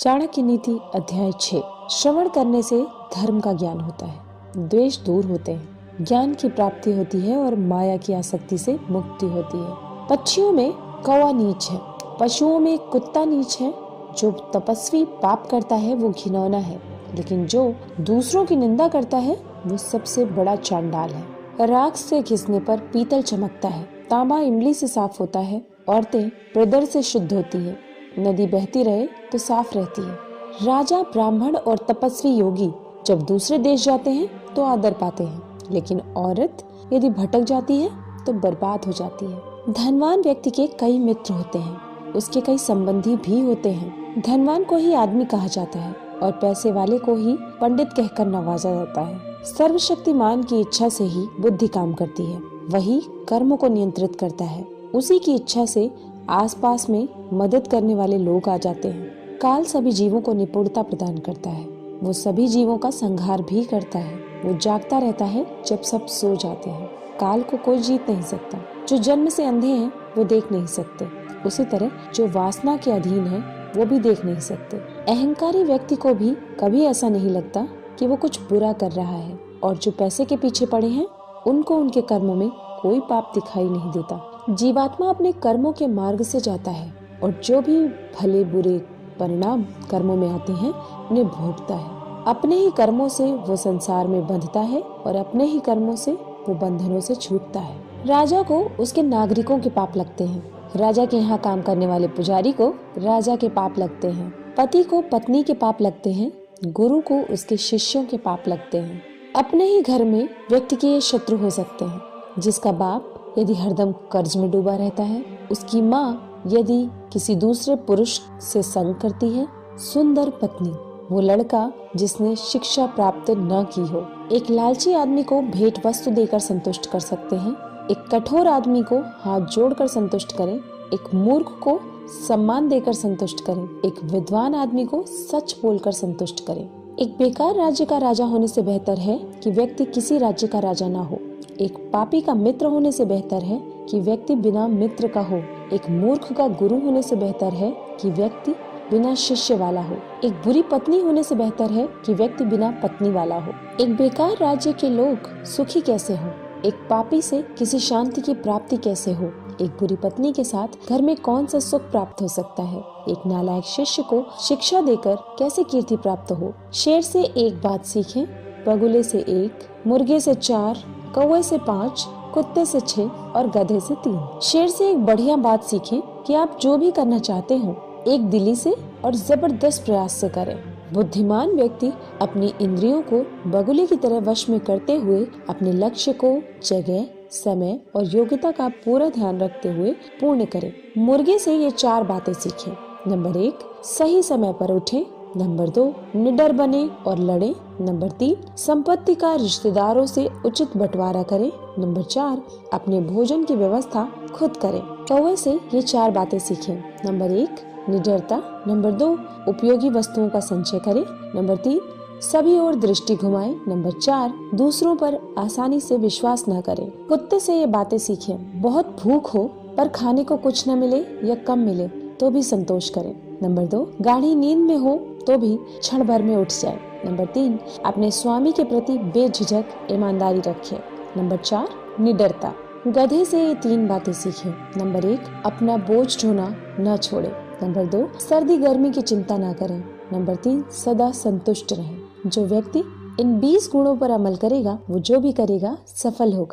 चाणक्य नीति अध्याय 6। श्रवण करने से धर्म का ज्ञान होता है, द्वेष दूर होते हैं, ज्ञान की प्राप्ति होती है और माया की आसक्ति से मुक्ति होती है। पक्षियों में कौवा नीच है, पशुओं में कुत्ता नीच है। जो तपस्वी पाप करता है वो घिनौना है, लेकिन जो दूसरों की निंदा करता है वो सबसे बड़ा चांडाल है। राख से घिसने पर पीतल चमकता है, तांबा इमली से साफ होता है, औरतें प्रदर से शुद्ध होती है, नदी बहती रहे तो साफ रहती है। राजा, ब्राह्मण और तपस्वी योगी जब दूसरे देश जाते हैं तो आदर पाते हैं, लेकिन औरत यदि भटक जाती है तो बर्बाद हो जाती है। धनवान व्यक्ति के कई मित्र होते हैं, उसके कई संबंधी भी होते हैं। धनवान को ही आदमी कहा जाता है और पैसे वाले को ही पंडित कहकर नवाजा जाता है। सर्वशक्तिमान की इच्छा से ही बुद्धि काम करती है, वही कर्मों को नियंत्रित करता है। उसी की इच्छा से आसपास में मदद करने वाले लोग आ जाते हैं। काल सभी जीवों को निपुणता प्रदान करता है, वो सभी जीवों का संहार भी करता है। वो जागता रहता है जब सब सो जाते हैं। काल को कोई जीत नहीं सकता। जो जन्म से अंधे हैं वो देख नहीं सकते, उसी तरह जो वासना के अधीन है वो भी देख नहीं सकते। अहंकारी व्यक्ति को भी कभी ऐसा नहीं लगता कि वो कुछ बुरा कर रहा है, और जो पैसे के पीछे पड़े हैं उनको उनके कर्मों में कोई पाप दिखाई नहीं देता। जीवात्मा अपने कर्मों के मार्ग से जाता है और जो भी भले बुरे परिणाम कर्मों में आते हैं उन्हें भोगता है। अपने ही कर्मों से वो संसार में बंधता है और अपने ही कर्मों से वो बंधनों से छूटता है। राजा को उसके नागरिकों के पाप लगते हैं, राजा के यहाँ काम करने वाले पुजारी को राजा के पाप लगते हैं, पति को पत्नी के पाप लगते हैं, गुरु को उसके शिष्यों के पाप लगते हैं। अपने ही घर में व्यक्ति के ये शत्रु हो सकते हैं। जिसका बाप यदि हरदम कर्ज में डूबा रहता है, उसकी माँ यदि किसी दूसरे पुरुष से संग करती है, सुंदर पत्नी वो लड़का जिसने शिक्षा प्राप्त न की हो। एक लालची आदमी को भेंट वस्तु देकर संतुष्ट कर सकते हैं, एक कठोर आदमी को हाथ जोड़कर संतुष्ट करें, एक मूर्ख को सम्मान देकर संतुष्ट करें, एक विद्वान आदमी को सच बोलकर संतुष्ट करें। एक बेकार राज्य का राजा होने से बेहतर है कि व्यक्ति किसी राज्य का राजा ना हो। एक पापी का मित्र होने से बेहतर है कि व्यक्ति बिना मित्र का हो। एक मूर्ख का गुरु होने से बेहतर है कि व्यक्ति बिना शिष्य वाला हो। एक बुरी पत्नी होने से बेहतर है कि व्यक्ति बिना पत्नी वाला हो। एक बेकार राज्य के लोग सुखी कैसे हो, एक पापी से किसी शांति की प्राप्ति कैसे हो। एक बुरी पत्नी के साथ घर में कौन सा सुख प्राप्त हो सकता है। एक नालायक शिष्य को शिक्षा देकर कैसे कीर्ति प्राप्त हो। शेर से एक बात सीखें, बगुले से एक, मुर्गे से 4, कौवे से 5, कुत्ते से 6 और गधे से 3। शेर से एक बढ़िया बात सीखें कि आप जो भी करना चाहते हो एक दिली से और जबरदस्त प्रयास से करें। बुद्धिमान व्यक्ति अपनी इंद्रियों को बगुले की तरह वश में करते हुए अपने लक्ष्य को जगह, समय और योग्यता का पूरा ध्यान रखते हुए पूर्ण करे। मुर्गे से ये 4 बातें सीखें। नंबर 1, सही समय पर उठें। नंबर 2, निडर बने और लड़े। नंबर 3, संपत्ति का रिश्तेदारों से उचित बंटवारा करें। नंबर 4, अपने भोजन की व्यवस्था खुद करें। कौवे से ये 4 बातें सीखें। नंबर 1, निडरता। नंबर 2, उपयोगी वस्तुओं का संचय करें। नंबर 3, सभी ओर दृष्टि घुमाएं। नंबर 4, दूसरों पर आसानी से विश्वास न करें। कुत्ते से ये बातें सीखें। बहुत भूख हो पर खाने को कुछ न मिले या कम मिले तो भी संतोष करें। नंबर 2, गाढ़ी नींद में हो तो भी क्षण भर में उठ जाए। नंबर 3, अपने स्वामी के प्रति बेझिझक ईमानदारी रखें। नंबर 4, निडरता। गधे से ये 3 बातें सीखें। नंबर 1, अपना बोझ ढोना न छोड़े। नंबर 2, सर्दी गर्मी की चिंता न करें। नंबर 3, सदा संतुष्ट रहें। जो व्यक्ति इन 20 गुणों पर अमल करेगा वो जो भी करेगा सफल होगा।